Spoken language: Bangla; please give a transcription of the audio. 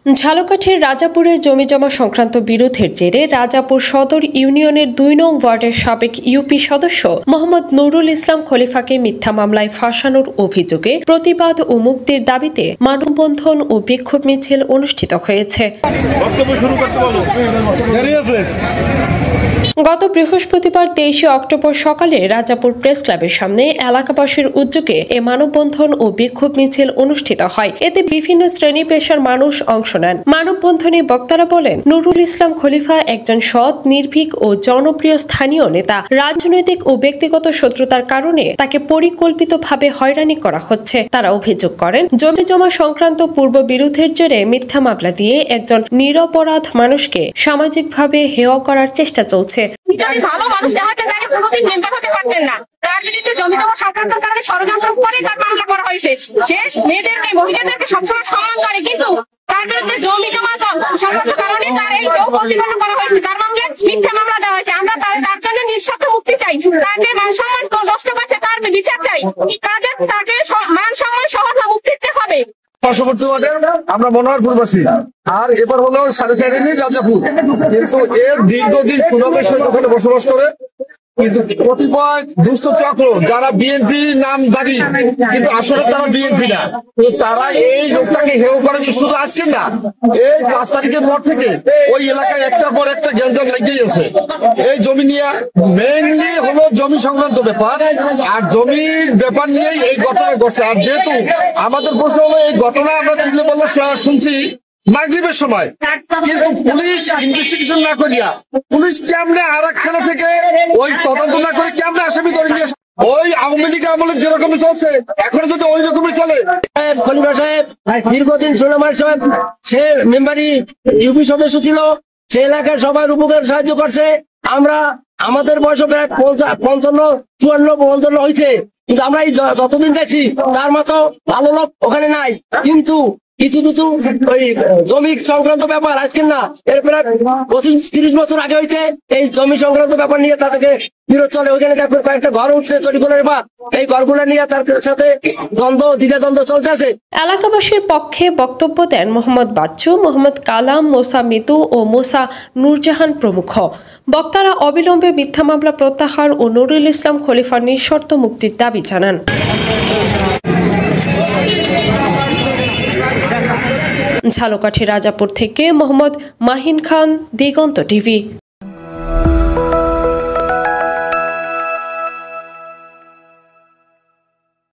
ঝালকাঠির রাজাপুরে জমিজমা সংক্রান্ত বিরোধের জেরে রাজাপুর সদর ইউনিয়নের ২ নং ওয়ার্ডের সাবেক ইউপি সদস্য মোহাম্মদ নুরুল ইসলাম খলিফাকে মিথ্যা মামলায় ফাঁসানোর অভিযোগে প্রতিবাদ ও মুক্তির দাবিতে মানববন্ধন ও বিক্ষোভ মিছিল অনুষ্ঠিত হয়েছে। গত বৃহস্পতিবার ২৩ অক্টোবর সকালে রাজাপুর প্রেস ক্লাবের সামনে এলাকাবাসীর উদ্যোগে এ মানববন্ধন ও বিক্ষোভ মিছিল অনুষ্ঠিত হয়। এতে বিভিন্ন শ্রেণী পেশার মানুষ অংশ নেন। মানববন্ধনে বক্তারা বলেন, নুরুল ইসলাম খলিফা একজন সৎ, নির্ভীক ও জনপ্রিয় স্থানীয় নেতা। রাজনৈতিক ও ব্যক্তিগত শত্রুতার কারণে তাকে পরিকল্পিতভাবে হয়রানি করা হচ্ছে। তারা অভিযোগ করেন, জমিজমা সংক্রান্ত পূর্ব বিরোধের জেরে মিথ্যা মামলা দিয়ে একজন নিরপরাধ মানুষকে সামাজিকভাবে হেয় করার চেষ্টা চলছে। ভালো মানুষ দেখাতে তাকে কোনোদিন মেম্বার হতে পারতেন না। তার বিরুদ্ধে জমিজমা সংক্রান্ত কারণে ষড়যন্ত্র করে তার মামলা করা হয়েছে। সে মেয়েদেরকে, মহিলাদেরকে সবসময় সম্মান করে, কিন্তু তার বিরুদ্ধে জমিজমা সংক্রান্ত কারণে তার এই প্রতিফলন করা হয়েছে। তার মামলায় মিথ্যা মামলা দেওয়া হয়েছে। আমরা তার জন্য নিঃস্বার্থ মুক্তি চাই। তাকে মান সম্মান নষ্ট করেছে, তার বিচার চাই। তাকে মান সম্মান সহ মুক্তি দিতে হবে। পার্শ্ববর্তী ওয়ার্ডের আমরা মনোহরপুরবাসী, আর এবার হলো 4.5 রাজাপুর। কিন্তু এর দীর্ঘদিন সুনামের সহিত ওখানে বসবাস করে, কিন্তু কতিপয় দুষ্ট চক্র যারা বিএনপি নাম দাবি, কিন্তু আসলে তারা বিএনপি না। তারা এই লোকটাকে হেয় করে শুধু আজকে না, এই 5 তারিখের পর থেকে ওই এলাকায় একটার পর একটা গ্যাঞ্জাম লেগেই আছে। এই জমি নিয়ে মেইনলি হলো জমি সংক্রান্ত ব্যাপার, আর জমির ব্যাপার নিয়েই এই ঘটনা ঘটছে। আর যেহেতু আমাদের প্রশ্ন হলো, এই ঘটনা আমরা চিনলে বললে শুনছি মাগরিবের সময়, কিন্তু পুলিশ ইনভেস্টিগেশন না করিয়া, পুলিশ কেমনে আরেক থানা থেকে ওই তদন্ত না করে কেমনে আসামি ধরে নিয়ে ওই আওয়ামী লীগ আমলে যেরকমই চলছে এখন যদি ওই রকমই চলে। খলিফা সাহেব দীর্ঘদিন সুনামের সাহেব, সে মেম্বারি ইউপি সদস্য ছিল, সে এলাকার সবার উপকার সাহায্য করছে। আমরা আমাদের বয়স প্রায় 55 হয়েছে, কিন্তু আমরা এই যতদিন দেখছি তার মতো ভালো লোক ওখানে নাই। কিন্তু কিছু ওই জমি সংক্রান্ত ব্যাপার আজকে না, এর প্রায় 25-30 বছর আগে হইতে এই জমি সংক্রান্ত ব্যাপার নিয়ে তাদেরকে বিরোধ চলে। ওইখানে কয়েকটা ঘর উঠছে চটিগুলোর বা এই ঘরগুলো নিয়ে তার সাথে দ্বিধাদ্বন্দ্ব চলতেছে। এলাকাবাসীর পক্ষে বক্তব্য দেন মোহাম্মদ বাচ্চু, মোহাম্মদ কালাম, মোসা মিতু ও মোসা নুরজাহান প্রমুখ। বক্তারা অবিলম্বে মিথ্যা মামলা প্রত্যাহার ও নুরুল ইসলাম খলিফার নিঃশর্ত মুক্তির দাবি জানান। ঝালকাঠি রাজাপুর থেকে মোহাম্মদ মাহিন খান, দিগন্ত টিভি।